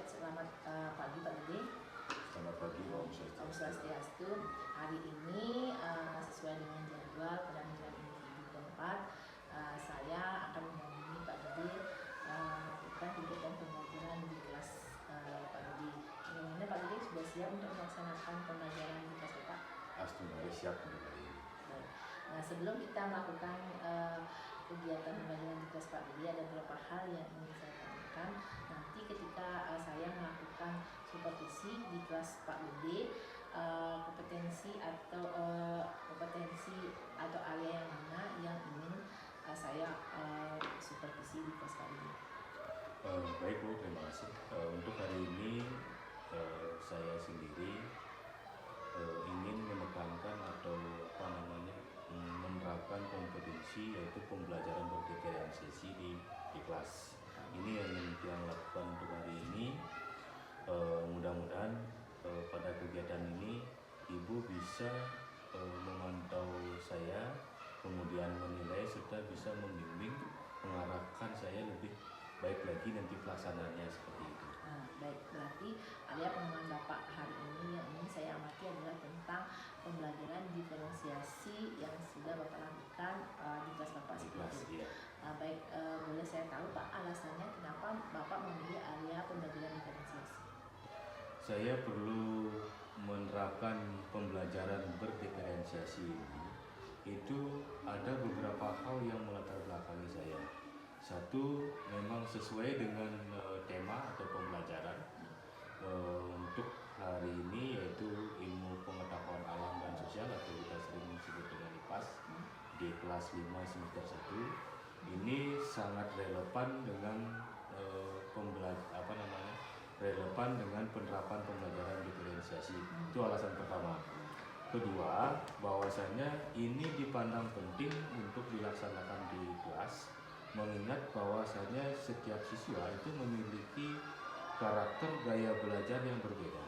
Selamat pagi Pak Dede. Selamat pagi Om Swastiastu. Hari ini sesuai dengan jadwal penampilan individu keempat, saya akan menemani Pak Dede melakukan kegiatan pembelajaran di kelas Pak Dede. Bagaimana Pak Dede, sudah siap untuk melaksanakan pembelajaran di kelas Bapak? Astagfirullah, siap untuk hari ini. Nah, sebelum kita melakukan kegiatan pembelajaran di kelas Pak Dede, ada beberapa hal yang ingin saya tanyakan. Nanti ketika saya melakukan supervisi di kelas Pak Dede, kompetensi atau area yang mana yang ingin saya supervisi di kelas Pak Dede? Baik Bu, terima kasih. Untuk hari ini saya sendiri ingin menekankan atau menerapkan kompetensi, yaitu pembelajaran berdiferensiasi di kelas. Ini yang ingin kita lakukan untuk hari ini. Mudah-mudahan pada kegiatan ini Ibu bisa memantau saya, kemudian menilai serta bisa membimbing, mengarahkan saya lebih baik lagi nanti pelaksanaannya seperti itu. Baik, berarti area pengembangan Bapak hari ini yang ingin saya amati adalah tentang pembelajaran diferensiasi yang sudah Bapak lakukan di kelas Bapak seperti itu. Baik, boleh saya tahu Pak alasannya kenapa Bapak memilih area pembelajaran diferensiasi? Saya perlu menerapkan pembelajaran berdiferensiasi ini. Itu ada beberapa hal yang melatar belakangi saya. Satu, memang sesuai dengan tema atau pembelajaran untuk hari ini, yaitu ilmu pengetahuan alam dan sosial atau kita sering sebut dengan IPAS di kelas 5 semester 1. Ini sangat relevan dengan relevan dengan penerapan pembelajaran diferensiasi. Itu alasan pertama. Kedua, bahwasanya ini dipandang penting untuk dilaksanakan di kelas, mengingat bahwasanya setiap siswa itu memiliki karakter gaya belajar yang berbeda,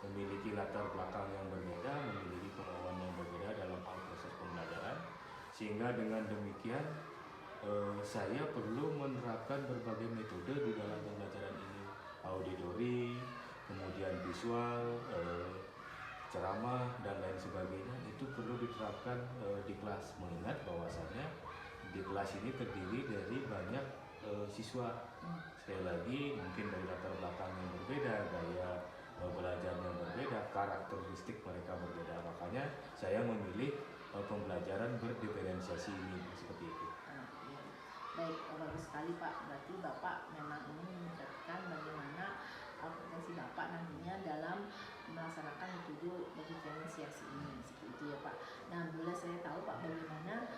memiliki latar belakang yang berbeda, memiliki kemauan yang berbeda dalam hal proses pembelajaran, sehingga dengan demikian saya perlu menerapkan berbagai metode di dalam pembelajaran ini, auditori, kemudian visual, ceramah dan lain sebagainya. Itu perlu diterapkan di kelas, mengingat bahwasanya di kelas ini terdiri dari banyak siswa. Sekali lagi, mungkin dari latar belakang yang berbeda, gaya belajar yang berbeda, karakteristik mereka berbeda. Makanya saya memilih pembelajaran berdiferensiasi ini seperti itu. Baik, bagus sekali Pak. Berarti Bapak memang ingin meningkatkan bagaimana kompetensi Bapak nantinya dalam melaksanakan metode berdiferensiasi ini, seperti itu ya Pak. Nah, boleh saya tahu Pak bagaimana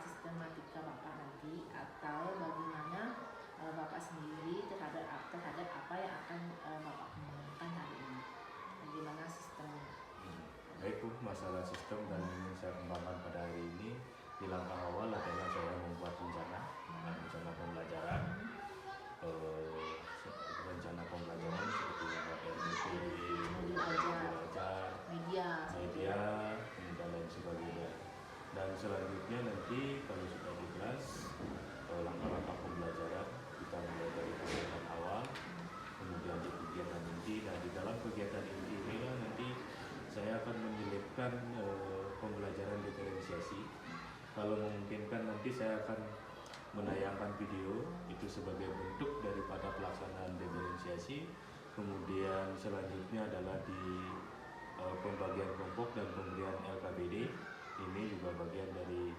sistematika Bapak nanti, atau bagaimana Bapak sendiri terhadap apa yang akan Bapak kembangkan hari ini? Bagaimana sistemnya? Baik Bu, masalah sistem dan yang saya kembangkan pada hari ini, di langkah awal adalah saya membuat rencana pembelajaran, seperti membuat RPP, belajar, media, dan lain sebagainya. Dan selanjutnya nanti kalau sudah di kelas, langkah-langkah pembelajaran kita mulai dari kegiatan awal, kemudian di kegiatan inti. Nah, di dalam kegiatan inti inilah nanti saya akan menyelipkan pembelajaran diferensiasi. Kalau memungkinkan nanti saya akan menayangkan video itu sebagai bentuk daripada pelaksanaan diferensiasi. Kemudian selanjutnya adalah di pembagian kelompok dan pemberian LKBD. Ini juga bagian dari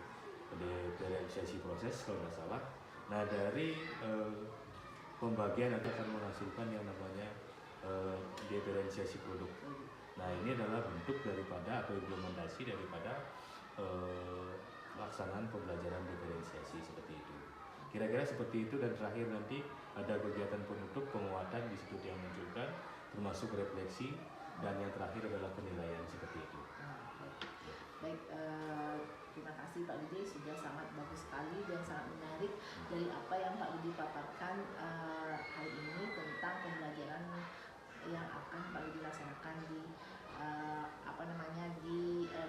diferensiasi proses kalau tidak salah. Nah, dari pembagian akan menghasilkan yang namanya diferensiasi produk. Nah, ini adalah bentuk daripada atau implementasi daripada pelaksanaan pembelajaran diferensiasi seperti itu. Kira-kira seperti itu, dan terakhir nanti ada kegiatan penutup, penguatan di situ yang munculkan, termasuk refleksi, dan yang terakhir adalah penilaian seperti itu. Baik, terima kasih Pak Dede, sudah sangat bagus sekali dan sangat menarik dari apa yang Pak Dede paparkan hari ini tentang pembelajaran yang akan Pak Dede laksanakan di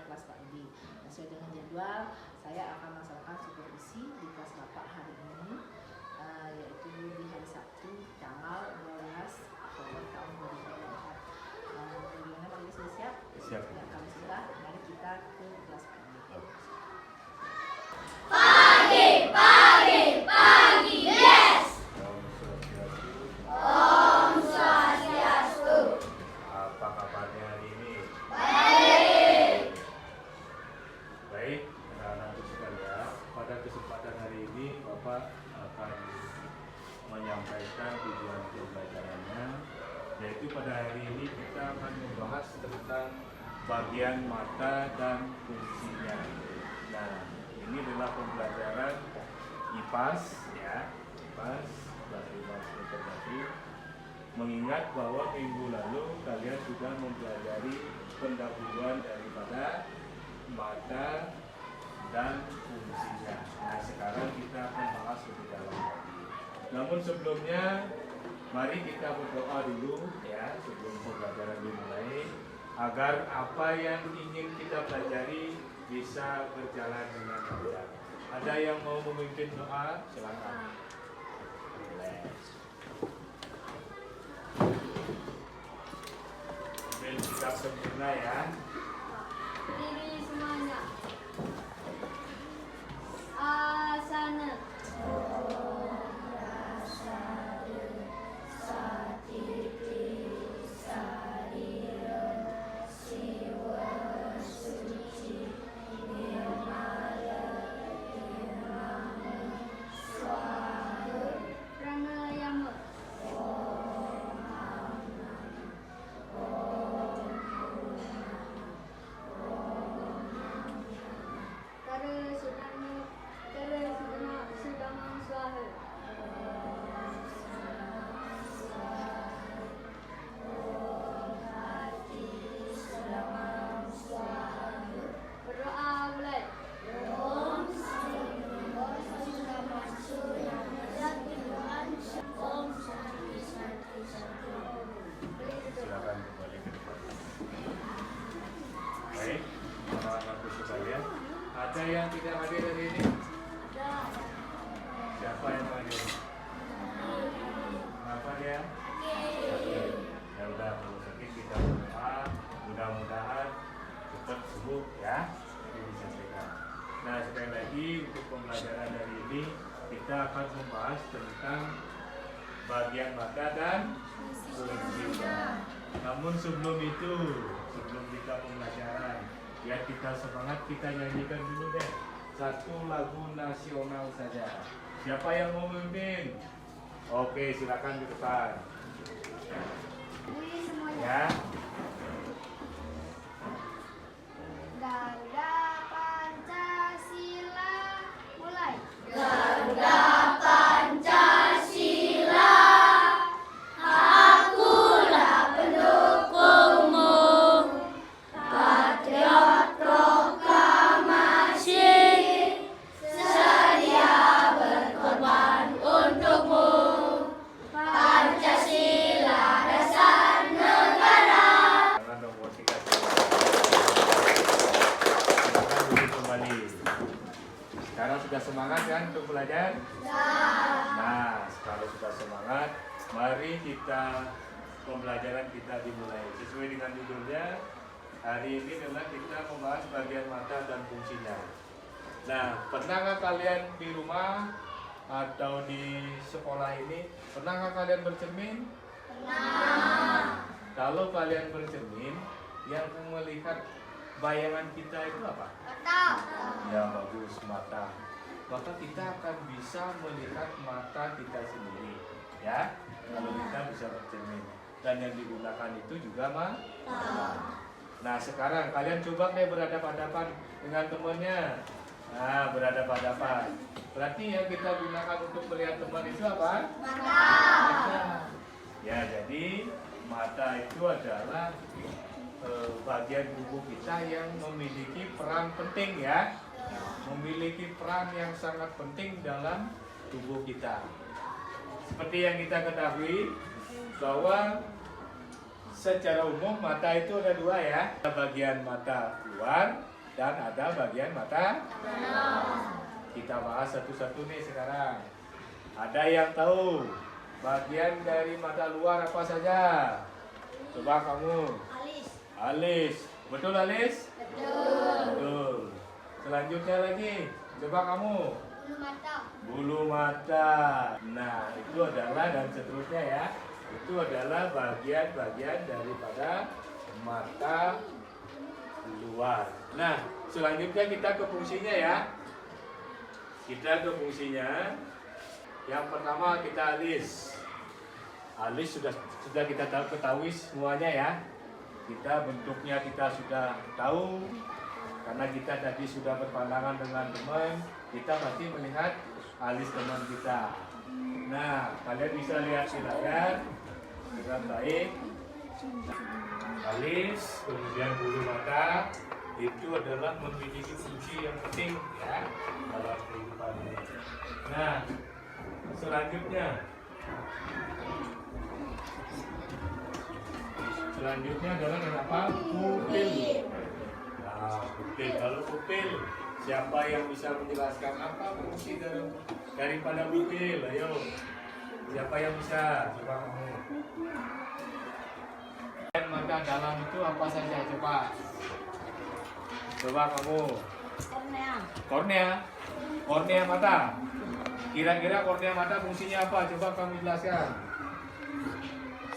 kelas Pak Dede. Sesuai dengan jadwal, saya akan melaksanakan supervisi di kelas Bapak hari ini, yaitu di hari Sabtu tanggal 12 sampaikan tujuan pembelajarannya, yaitu pada hari ini kita akan membahas tentang bagian mata dan fungsinya. Nah, ini adalah pembelajaran IPAS ya, IPAS bahasa integratif. Mengingat bahwa minggu lalu kalian sudah mempelajari pendahuluan daripada mata dan fungsinya. Nah, sekarang kita akan bahas lebih dalam lagi. Namun sebelumnya, mari kita berdoa dulu ya sebelum pembelajaran dimulai, agar apa yang ingin kita pelajari bisa berjalan dengan lancar. Ada yang mau memimpin doa? Silakan. Ambil sikap sempurna ya. Berdiri semuanya. Asana. Pranayama. Sudama Swaha. Berdoa mulai. Silakan kembali ke depan. Baik, anak-anakku sekalian, ada yang tidak hadir hari ini? Siapa yang hadir? Kenapa dia? Sakit. Ya udah, kalau sakit kita berdoa, mudah-mudahan cepat sembuh ya. Ini disampaikan. Nah, sekali lagi untuk pembelajaran hari ini kita akan membahas tentang bagian mata dan fungsinya. Namun sebelum itu, sebelum kita pembelajaran, biar kita semangat, kita nyanyikan dulu deh satu lagu nasional saja. Siapa yang mau memimpin? Oke, silakan di depan. Berdiri semuanya. Ya. Garuda Pancasila. Mulai. Jangan dong, musik kasih. Silakan duduk kembali. Sekarang sudah semangat kan untuk belajar? Nah, kalau sudah semangat, mari kita pembelajaran kita dimulai. Sesuai dengan judulnya, hari ini adalah kita membahas bagian mata dan fungsinya. Nah, pernah nggak kalian di rumah atau di sekolah ini, pernah nggak kalian bercermin? Pernah. Kalau kalian bercermin, yang melihat bayangan kita itu apa? Ya, bagus, mata. Maka kita akan bisa melihat mata kita sendiri, ya. Kalau kita bisa bercermin. Dan yang digunakan itu juga mata. Nah, sekarang kalian coba deh berhadapan-hadapan dengan temannya. Nah, berhadapan-hadapan. Berarti yang kita gunakan untuk melihat teman itu apa? Mata. Ya, jadi mata itu adalah bagian tubuh kita yang memiliki peran penting ya. Memiliki peran yang sangat penting dalam tubuh kita. Seperti yang kita ketahui bahwa secara umum mata itu ada dua ya. Ada bagian mata luar dan ada bagian mata dalam. Kita bahas satu-satu nih sekarang. Ada yang tahu bagian dari mata luar apa saja? Coba kamu. Alis. Betul Alis? Betul. Selanjutnya lagi, coba kamu. Bulu mata. Nah, itu adalah dan seterusnya ya. Itu adalah bagian-bagian daripada mata luar. Nah, selanjutnya kita ke fungsinya ya. Kita ke fungsinya. Yang pertama kita alis. alis sudah kita ketahui semuanya ya. Bentuknya kita sudah tahu, karena kita tadi sudah berpandangan dengan teman, kita pasti melihat alis teman kita. Nah, kalian bisa lihat di layar dengan baik. Alis, kemudian bulu mata, itu adalah memiliki fungsi yang penting ya dalam kehidupan ini. Nah, selanjutnya adalah apa? Pupil. Nah, pupil. Kalau pupil, siapa yang bisa menjelaskan apa fungsi daripada pupil? Ayo, siapa yang bisa? Coba kamu. Mata dalam itu apa saja? Coba kamu. Kornea mata. Kira-kira kornea mata fungsinya apa? Coba kamu jelaskan.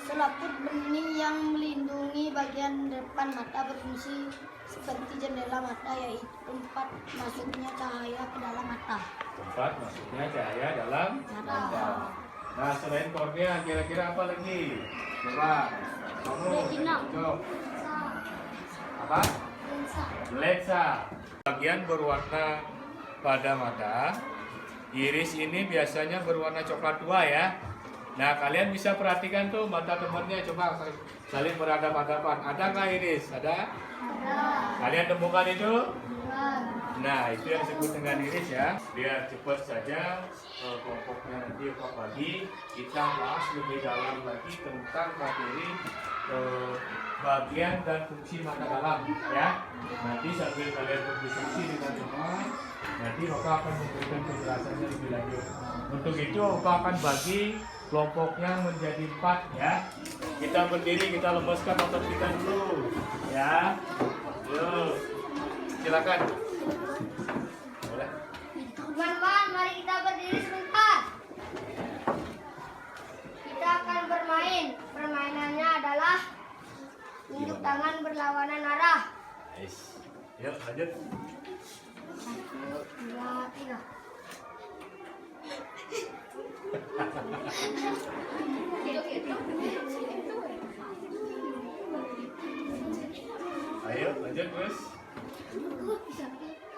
Selaput bening yang melindungi bagian depan mata berfungsi seperti jendela mata, yaitu tempat masuknya cahaya ke dalam mata. Tempat masuknya cahaya dalam mata. Nah, selain kornea, kira-kira apa lagi? Coba kamu. Coba. Apa? Lensa. Bagian berwarna pada mata. Iris ini biasanya berwarna coklat tua ya. Nah, kalian bisa perhatikan tuh mata temannya, coba saling berhadapan-hadapan. Ada nggak iris? Ada? Kalian temukan itu? Nah, itu yang disebut dengan iris ya. Biar cepat saja kelompoknya nanti pagi kita bahas lebih dalam lagi tentang materi bagian dan fungsi mata dalam ya. Nanti sambil kalian berdiskusi dengan teman, nanti Bapak akan memberikan penjelasannya lebih lanjut. Untuk itu Bapak akan bagi kelompoknya menjadi 4 ya. Kita berdiri, kita lembaskan otot kita dulu ya. Yuk, silakan. Boleh. Teman-teman, mari kita berdiri sebentar. Kita akan bermain. Permainannya adalah tunjuk tangan berlawanan arah. Nice. Yuk, lanjut. 1, 2, 3. Ayo, lanjut terus.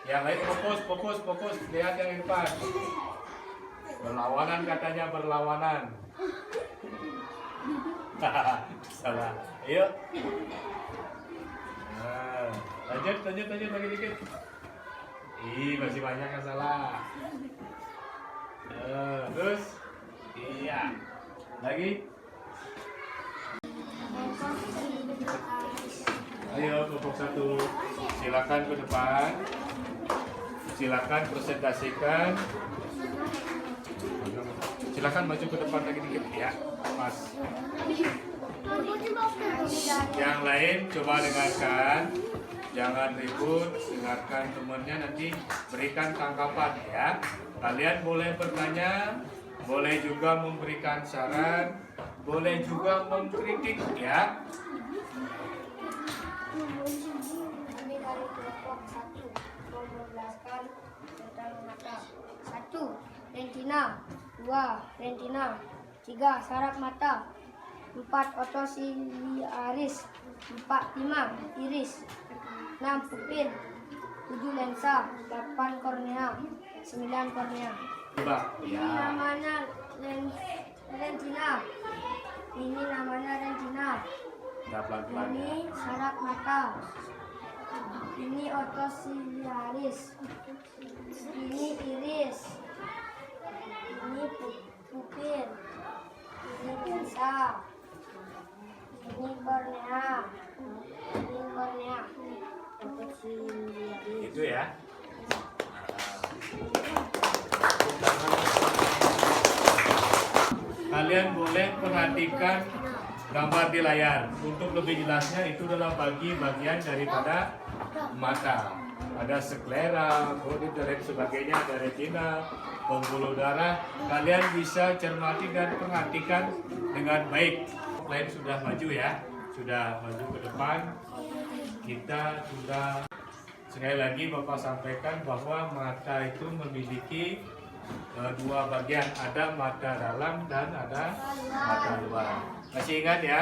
Yang lain fokus. Lihat yang di depan. Berlawanan katanya, berlawanan. Salah. Ayo. Nah, lanjut lagi dikit. Masih banyak yang salah. Terus. Iya. Lagi. Ayo, kelompok 1. Silakan ke depan. Silakan presentasikan. Silakan maju ke depan lagi dikit ya. Pas. Yang lain coba dengarkan. Jangan ribut, dengarkan temannya, nanti berikan tanggapan ya. Kalian boleh bertanya, boleh juga memberikan saran, boleh juga mengkritik ya. Kami dari kelompok 1 menjelaskan tentang mata. 1. Retina. 2. Retina. 3. Saraf mata. 4. Otosiliaris. 5. Iris. 6. Pupil. 7. Lensa. 8. Kornea. 9. Kornea. Coba. Ini namanya retina. Ini namanya retina. Pelan-pelan. Ini saraf mata. Ini otosiliaris. Ini iris. Ini pupil. Ini lensa. Ini kornea. Ini kornea. Otosiliaris. Itu ya. Kalian boleh perhatikan gambar di layar. Untuk lebih jelasnya itu adalah bagian daripada mata. Ada sklera, kornea dan lain sebagainya, ada retina, pembuluh darah. Kalian bisa cermati dan perhatikan dengan baik. Lain sudah maju ya, sudah maju ke depan. Kita sudah sekali lagi Bapak sampaikan bahwa mata itu memiliki dua bagian, ada mata dalam dan ada mata luar. Masih ingat ya?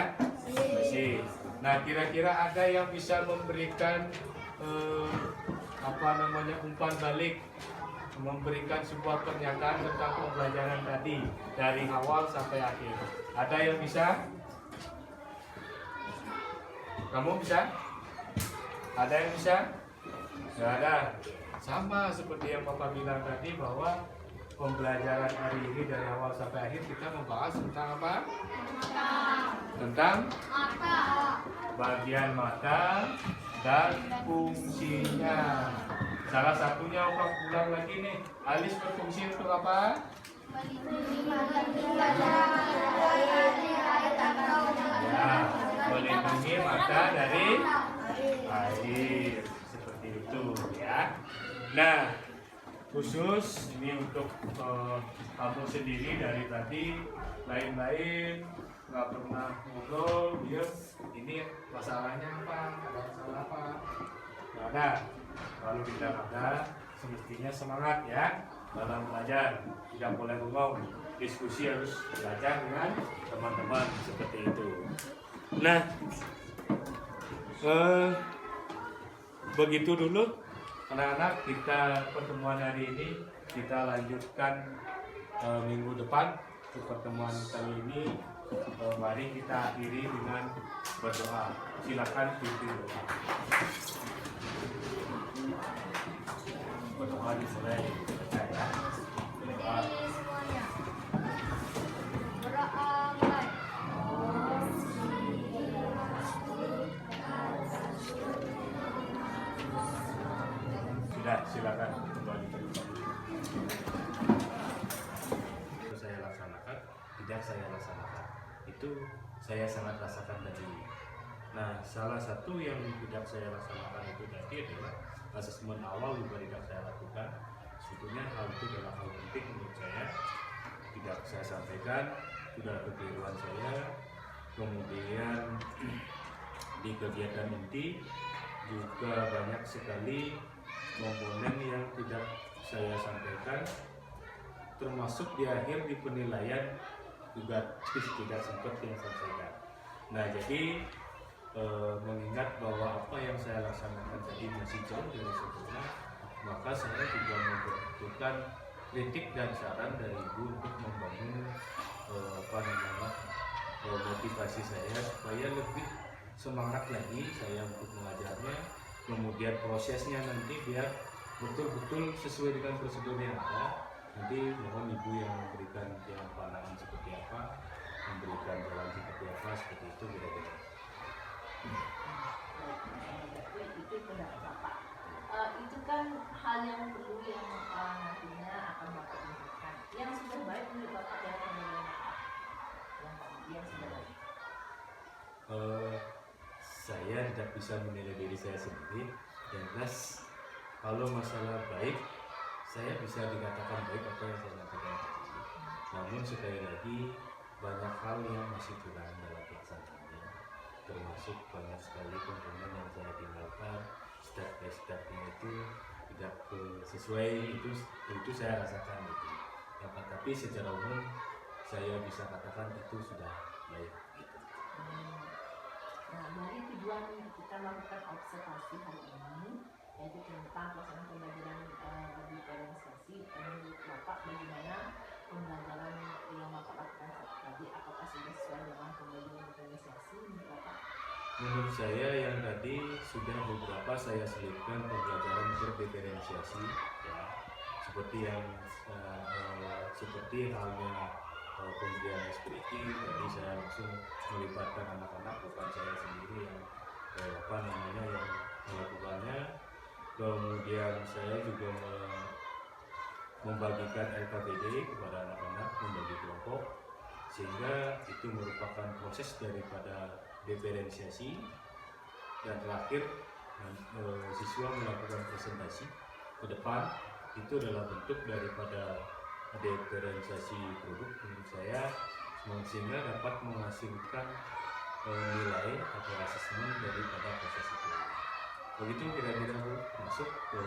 Masih. Nah, kira-kira ada yang bisa memberikan umpan balik, memberikan sebuah pernyataan tentang pembelajaran tadi dari awal sampai akhir. Ada yang bisa? Kamu bisa? Ada yang bisa? Nggak ada. Sama seperti yang Bapak bilang tadi, bahwa pembelajaran hari ini dari awal sampai akhir kita membahas tentang apa? Tentang bagian mata dan fungsinya. Salah satunya Bapak ulang lagi nih. Alis berfungsi untuk apa? Ya, melindungi mata dari air. Seperti itu ya. Nah, khusus ini untuk kamu sendiri dari tadi, lain-lain nggak pernah ngobrol, diam. Ini masalahnya apa? Ada masalah apa? Nggak ada. Kalau tidak ada, semestinya semangat ya dalam belajar. Tidak boleh bengong. Diskusi harus belajar dengan teman-teman seperti itu. Nah, begitu dulu anak-anak, kita pertemuan hari ini kita lanjutkan minggu depan. Untuk pertemuan kali ini mari kita akhiri dengan berdoa. Silakan pimpin doa. Berdoa dimulai ya. Berdoa. Sudah, silakan kembali ke tempat. Itu saya laksanakan, tidak saya laksanakan. Itu saya sangat rasakan tadi. Nah, salah satu yang tidak saya laksanakan itu tadi adalah asesmen awal juga tidak saya lakukan. Sebetulnya hal itu adalah hal penting menurut saya. Tidak saya sampaikan, sudah kekeliruan saya. Kemudian di kegiatan inti juga banyak sekali komponen yang tidak saya sampaikan, termasuk di akhir di penilaian juga tidak sempat yang sampaikan. Nah, jadi mengingat bahwa apa yang saya laksanakan tadi masih jauh dari sempurna, maka saya juga membutuhkan kritik dan saran dari Ibu untuk membangun motivasi saya supaya lebih semangat lagi saya untuk mengajarnya. Kemudian prosesnya nanti biar betul-betul sesuai dengan prosedur yang ada. Nanti mohon Ibu yang memberikan pandangan seperti apa, memberikan jalan seperti apa, seperti itu kira-kira. Itu pendapat Bapak. Itu kan hal yang perlu yang nantinya akan Bapak tunjukkan. Yang sudah baik menurut Bapak dari pembelajaran Bapak. Yang sudah baik. Saya tidak bisa menilai diri saya sendiri. Yang jelas kalau masalah baik, saya bisa dikatakan baik apa yang saya lakukan. Namun sekali lagi banyak hal yang masih kurang dalam pelaksanaannya, termasuk banyak sekali komponen yang saya tinggalkan, step by stepnya itu tidak sesuai, itu saya rasakan gitu. Tapi secara umum saya bisa katakan itu sudah baik gitu. Nah, dari tujuan kita melakukan observasi hari ini, yaitu tentang pelaksanaan pembelajaran diferensiasi, menurut Bapak bagaimana pembelajaran yang Bapak lakukan tadi, apakah sudah sesuai dengan pembelajaran diferensiasi menurut Bapak? Menurut saya yang tadi sudah beberapa saya selipkan pembelajaran berdiferensiasi ya, seperti yang seperti halnya pemberian SPT tadi saya langsung melibatkan anak-anak, bukan saya sendiri yang yang melakukannya. Kemudian saya juga membagikan LKPD kepada anak-anak, membagi kelompok, sehingga itu merupakan proses daripada diferensiasi. Dan terakhir siswa melakukan presentasi ke depan, itu adalah bentuk daripada diferensiasi produk menurut saya, sehingga dapat menghasilkan nilai atau asesmen daripada proses itu. Begitu kira-kira masuk ke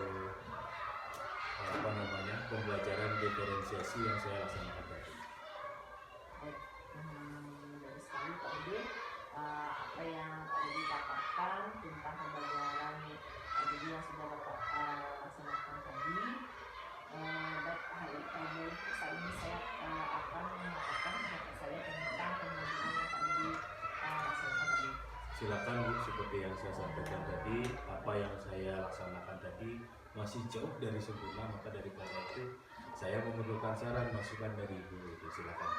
pembelajaran diferensiasi yang saya laksanakan tadi. Baik, dari sekali Pak Ide, apa yang Pak Ide katakan tentang pembelajaran jadi yang sudah Bapak laksanakan tadi. Baik, hari ini saya akan mengatakan pendapat saya tentang pembelajaran yang Pak Ide laksanakan tadi. Silakan Bu, seperti yang saya sampaikan tadi, apa yang saya laksanakan tadi masih jauh dari sempurna, maka dari karena itu saya memerlukan saran masukan dari Ibu. Jadi silakan.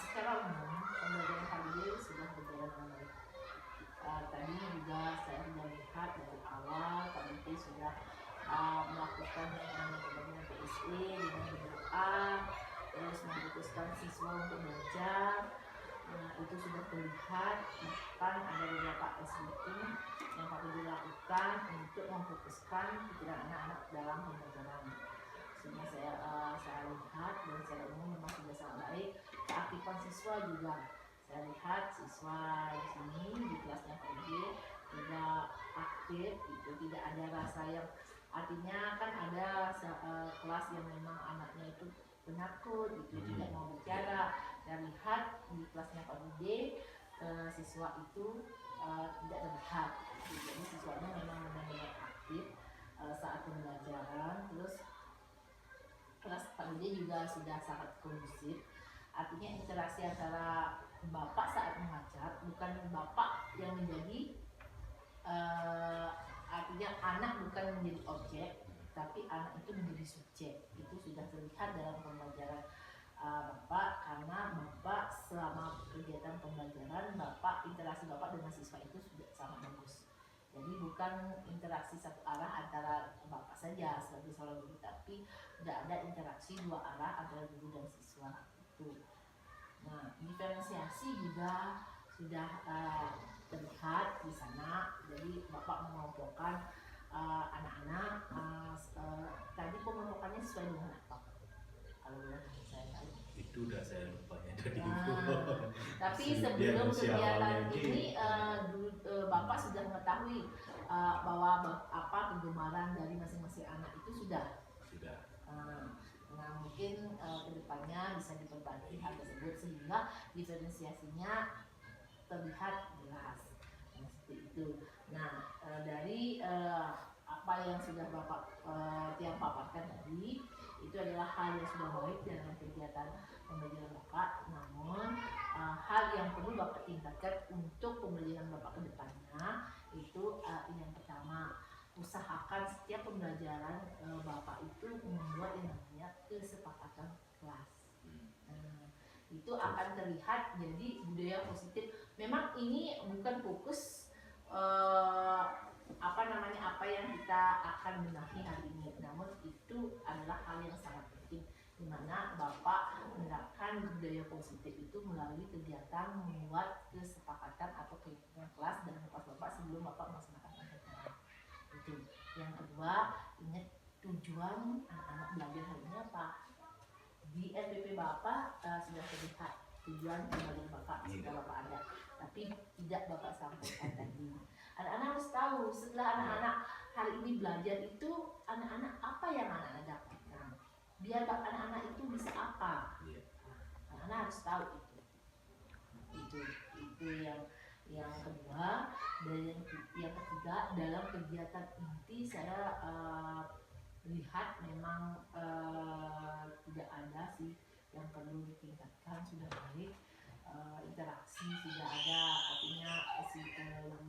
Secara umum pembelajaran Pak Ide sudah berjalan dengan baik. Tadi juga saya sudah lihat dari awal Pak Ide sudah melakukan pembelajaran PSE dengan berdoa, terus memutuskan siswa untuk belajar. Itu sudah terlihat, bahkan ada beberapa SBT yang Pak Ide lakukan untuk memfokuskan pikiran anak-anak dalam pembelajaran. Sehingga saya lihat dan secara umum memang sudah sangat baik. Keaktifan siswa juga saya lihat siswa di sini di kelasnya Pak Ide tidak aktif, itu tidak ada rasa yang artinya kan ada kelas yang memang anaknya itu penakut, itu tidak mau bicara. Saya lihat di kelasnya Pak Ide siswa itu tidak terlihat, jadi siswanya memang benar-benar aktif saat pembelajaran. Terus kelas Pak Ide juga sudah sangat kondusif, artinya interaksi antara bapak saat mengajar, bukan bapak yang menjadi artinya anak bukan menjadi objek, tapi anak itu menjadi subjek. Itu sudah terlihat dalam pembelajaran Bapak, karena Bapak selama kegiatan pembelajaran Bapak, interaksi Bapak dengan siswa itu sudah sangat bagus. Jadi bukan interaksi satu arah antara Bapak saja sebagai seorang guru, tapi tidak ada interaksi dua arah antara guru dan siswa itu. Nah, diferensiasi juga sudah terlihat di sana. Jadi Bapak mengelompokkan anak-anak. Tadi pengelompokannya sesuai dengan apa? Kalau boleh saya tahu. Itu udah saya lupanya dari tapi sebelum kegiatan ini Bapak sudah mengetahui bahwa apa kegemaran dari masing-masing anak itu sudah. Nah, mungkin kedepannya bisa diperbaiki hal tersebut sehingga diferensiasinya terlihat jelas. Nah, seperti itu. Nah, dari apa yang sudah Bapak tiap paparkan tadi, itu adalah hal yang sudah baik dalam kegiatan pembelajaran Bapak. Namun hal yang perlu Bapak tingkatkan untuk pembelajaran Bapak ke depannya itu yang pertama, usahakan setiap pembelajaran Bapak itu membuat yang namanya kesepakatan kelas. Itu akan terlihat jadi budaya positif. Memang ini bukan fokus apa yang kita akan benahi hari ini, namun itu adalah hal yang sangat penting, di mana Bapak menerapkan budaya positif itu melalui kegiatan membuat kesepakatan atau kegiatan kelas dengan kelas Bapak sebelum Bapak melaksanakan pembelajaran. Itu. Yang kedua, ingat tujuan anak-anak belajar hari ini apa? Di SPP Bapak sudah terlihat tujuan pembelajaran Bapak jika Bapak ada, tapi tidak Bapak sampaikan tadi. Anak-anak harus tahu setelah anak-anak hari ini belajar itu anak-anak apa yang anak-anak dapatkan. Biar anak-anak itu bisa apa? Anak-anak harus tahu itu. Itu yang kedua. Dan yang ketiga, dalam kegiatan inti saya lihat memang tidak ada sih yang perlu ditingkatkan, sudah baik. Interaksi sudah ada, artinya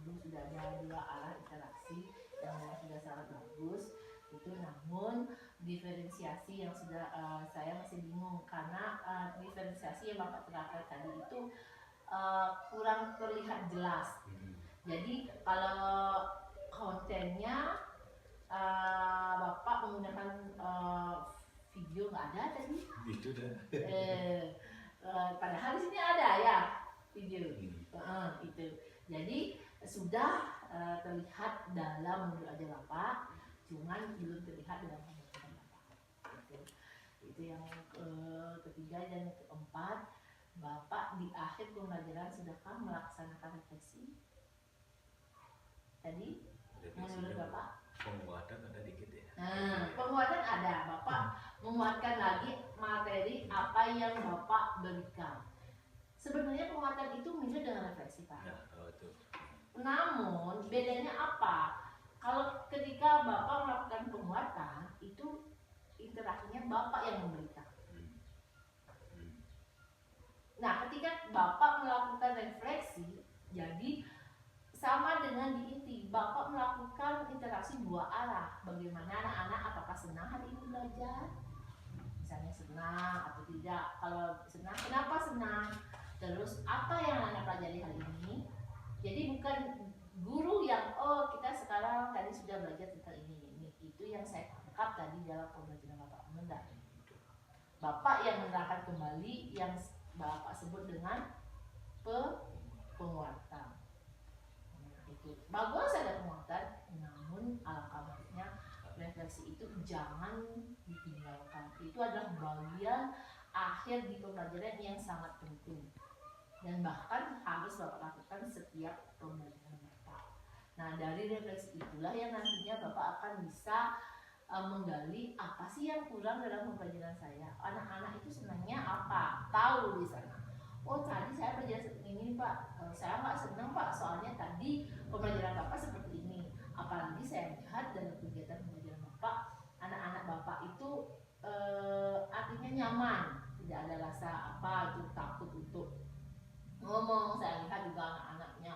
guru sudah ada dua arah interaksi yang sudah sangat bagus itu. Namun diferensiasi yang sudah saya masih bingung, karena diferensiasi yang Bapak terapkan tadi itu kurang terlihat jelas. Jadi kalau kontennya Bapak menggunakan video nggak ada tadi. Itu dah. Padahal di sini ada ya video. Itu. Jadi sudah terlihat dalam modul ajar Bapak, cuman belum terlihat dalam pembelajaran Bapak. Itu yang ketiga. Dan keempat, Bapak di akhir pembelajaran sudahkah melaksanakan refleksi? Tadi menurut Bapak? Penguatan ada dikit ya. Nah, penguatan ada. Bapak menguatkan lagi materi apa yang Bapak berikan. Sebenarnya penguatan itu mirip dengan refleksi, Pak. Nah, itu. Namun bedanya apa? Kalau ketika Bapak melakukan penguatan, itu interaksinya Bapak yang memberikan. Nah, ketika Bapak melakukan refleksi, jadi sama dengan di inti, Bapak melakukan interaksi dua arah. Bagaimana anak-anak, apakah senang hari ini belajar? Misalnya senang atau tidak. Kalau senang, kenapa senang? Terus apa yang anak pelajari hari ini? Jadi bukan guru yang kita sekarang tadi sudah belajar tentang ini. Itu yang saya tangkap tadi dalam pembelajaran Bapak. Benar. Bapak yang menerangkan kembali yang Bapak sebut dengan penguatan. Itu bagus ada penguatan, namun alangkah baiknya refleksi itu jangan ditinggalkan. Itu adalah bagian akhir di pembelajaran yang sangat penting dan bahkan harus Bapak lakukan setiap pembelajaran Bapak. Nah, dari refleksi itulah yang nantinya Bapak akan bisa menggali apa sih yang kurang dalam pembelajaran saya. Anak-anak itu senangnya apa? Tahu di sana. Oh, tadi saya belajar seperti ini, Pak. Saya nggak senang, Pak. Soalnya tadi pembelajaran Bapak seperti ini. Apalagi saya lihat dalam kegiatan pembelajaran Bapak, anak-anak Bapak itu artinya nyaman. Tidak ada rasa apa itu takut untuk ngomong. Saya lihat juga anak-anaknya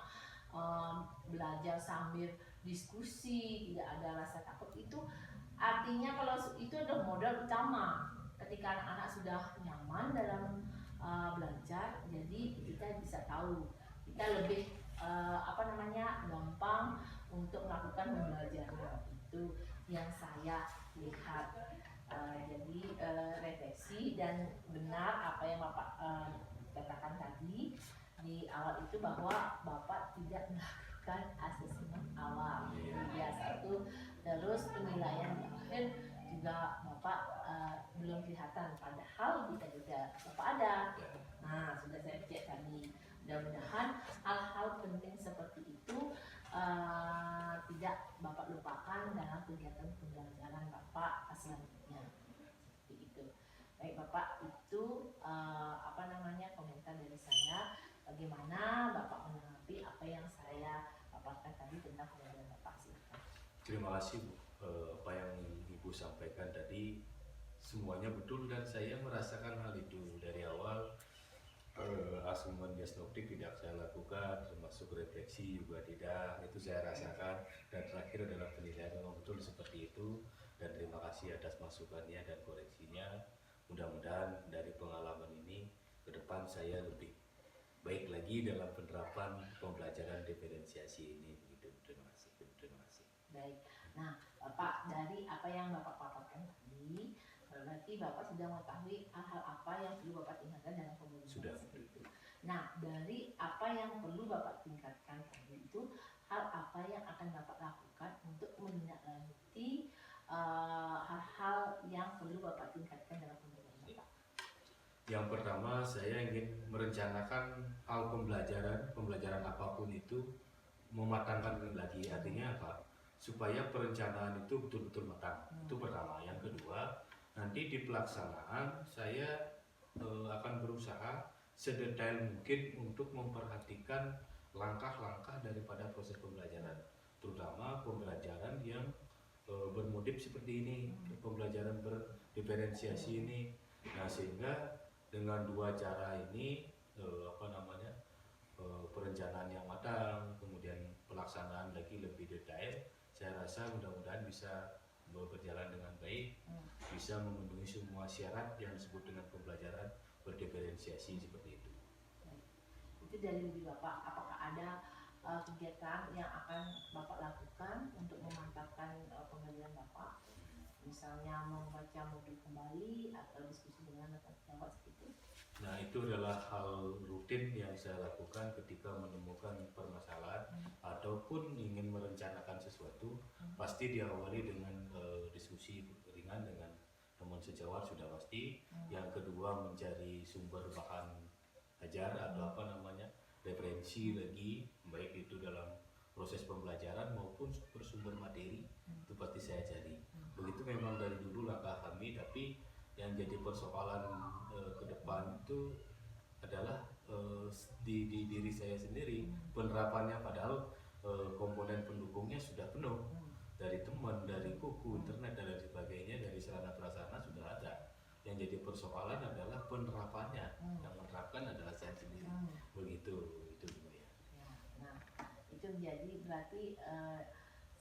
belajar sambil diskusi, tidak ada rasa takut. Itu artinya kalau itu adalah modal utama ketika anak-anak sudah nyaman dalam belajar, jadi kita bisa tahu, kita lebih gampang untuk melakukan pembelajaran. Itu yang saya lihat. Jadi refleksi dan benar apa yang Bapak katakan tadi di awal itu bahwa Bapak tidak melakukan asesmen awal. Biasa itu. Terus penilaian di akhir juga Bapak belum kelihatan, padahal bisa juga Bapak ada. Nah, sudah saya cek tadi. Mudah-mudahan hal-hal penting seperti itu tidak Bapak lupakan dalam kegiatan pembelajaran Bapak selanjutnya. Seperti itu. Baik Bapak, itu komentar dari saya. Bagaimana Bapak menanggapi apa yang saya paparkan tadi tentang pembelajaran Bapak? Silakan. Terima kasih Bu. Apa yang Ibu sampaikan tadi semuanya betul dan saya merasakan hal itu dari awal. Asesmen diagnostik tidak saya lakukan, termasuk refleksi juga tidak, itu saya rasakan, dan terakhir adalah penilaian memang betul seperti itu. Dan terima kasih atas masukannya dan koreksinya. Mudah-mudahan dari pengalaman ini ke depan saya lebih baik lagi dalam penerapan pembelajaran diferensiasi ini. Begitu. Terima kasih. Baik. Nah, Bapak, dari apa yang Bapak paparkan tadi, berarti Bapak sudah mengetahui hal-hal apa yang perlu Bapak tingkatkan dalam pembelajaran Sudah. itu. Nah, dari apa yang perlu Bapak tingkatkan tadi itu, hal apa yang akan Bapak lakukan untuk menindaklanjuti hal-hal yang perlu Bapak tingkatkan dalam pembelajaran Bapak? Yang pertama, saya ingin merencanakan hal pembelajaran apapun itu mematangkan lagi. Artinya apa? Supaya perencanaan itu betul-betul matang. Itu pertama. Yang kedua, nanti di pelaksanaan saya akan berusaha sedetail mungkin untuk memperhatikan langkah-langkah daripada proses pembelajaran, terutama pembelajaran yang bermotif seperti ini, pembelajaran berdiferensiasi ini. Nah, sehingga dengan dua cara ini perencanaan yang matang, kemudian pelaksanaan lagi lebih detail, saya rasa mudah-mudahan bisa berjalan dengan baik, bisa memenuhi semua syarat yang disebut dengan pembelajaran berdiferensiasi seperti itu. Itu dari diri Bapak, apakah ada kegiatan yang akan Bapak lakukan untuk memantapkan pembelajaran Bapak? Misalnya membaca modul kembali atau diskusi dengan Bapak seperti itu? Nah, itu adalah hal rutin yang saya lakukan ketika menemukan permasalahan ataupun ingin merencanakan sesuatu. Pasti diawali dengan diskusi ringan dengan teman sejawat, sudah pasti. Yang kedua, mencari sumber bahan ajar atau referensi lagi, baik itu dalam proses pembelajaran maupun sumber materi, itu pasti saya cari. begitu memang dari dulu langkah kami, tapi yang jadi persoalan ke depan itu adalah di diri saya sendiri penerapannya, padahal komponen pendukungnya sudah penuh dari teman, dari buku, internet dan lain sebagainya, dari sarana prasarana sudah ada. Yang jadi persoalan adalah penerapannya, yang menerapkan adalah saya sendiri. Begitu itu Bu ya. Nah, itu jadi berarti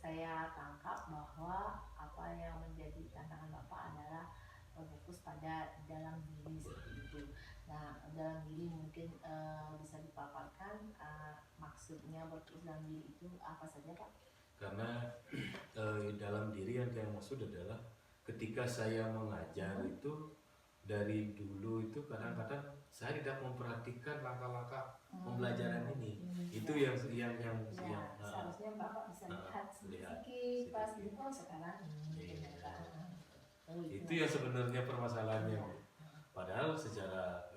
saya tangkap bahwa apa yang menjadi tantangan Bapak adalah fokus pada dalam diri seperti itu. Nah, dalam diri mungkin bisa dipaparkan maksudnya berfokus dalam diri itu apa saja Pak? Karena dalam diri yang saya maksud adalah ketika saya mengajar itu dari dulu itu kadang-kadang saya tidak memperhatikan langkah-langkah pembelajaran ini. Itu yang seharusnya Bapak bisa lihat sedikit pas di sekarang itu yang sebenarnya permasalahannya. Padahal secara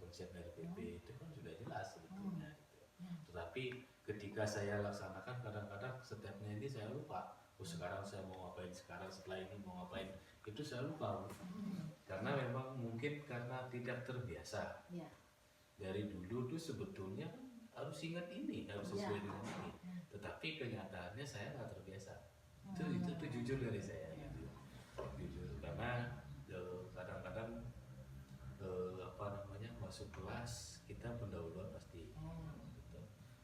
konsep RPP itu kan sudah jelas sebetulnya. Tetapi ketika saya laksanakan kadang-kadang stepnya ini saya lupa. Sekarang saya mau ngapain, sekarang setelah ini mau ngapain, itu saya lupa. Karena memang mungkin karena tidak terbiasa. Dari dulu tuh sebetulnya harus ingat ini, harus sesuai dengan ini. Tetapi kenyataannya saya nggak terbiasa. Itu jujur dari saya. Jujur karena kadang-kadang masuk kelas kita pendahuluan pasti.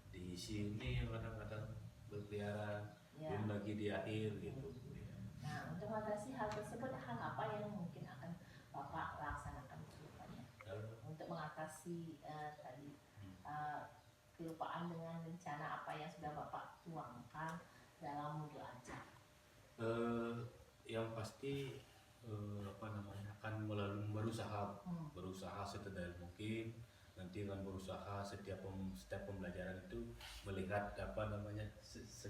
Di sini yang kadang-kadang berkeliaran, belum lagi di akhir gitu. Nah, untuk mengatasi hal tersebut, hal apa yang mungkin akan Bapak laksanakan ke depannya? Untuk mengatasi tadi kelupaan dengan rencana apa yang sudah Bapak tuangkan dalam modul ajar? Yang pasti akan berusaha setedal mungkin, nanti akan berusaha setiap pembelajaran itu melihat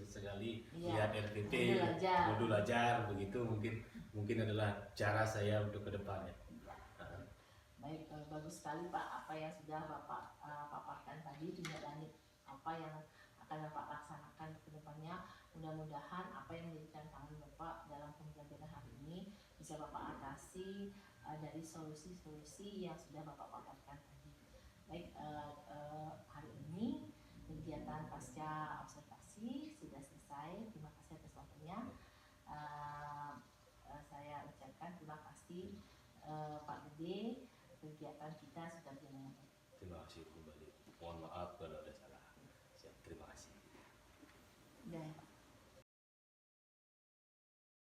sekali lihat RPP modul ajar begitu, mungkin adalah cara saya untuk kedepannya. Baik, bagus sekali Pak apa yang sudah Bapak paparkan tadi, tindak lanjut apa yang akan Bapak laksanakan ke depannya. Mudah-mudahan apa yang menjadi tantangan Bapak dalam pembelajaran hari ini bisa Bapak atasi dari solusi-solusi yang sudah Bapak paparkan tadi. Baik, hari ini kegiatan pasca observasi sudah selesai. Terima kasih atas waktunya. Saya ucapkan terima kasih Pak Gede, kegiatan kita sudah dimulai. Terima kasih kembali. Mohon maaf kalau ada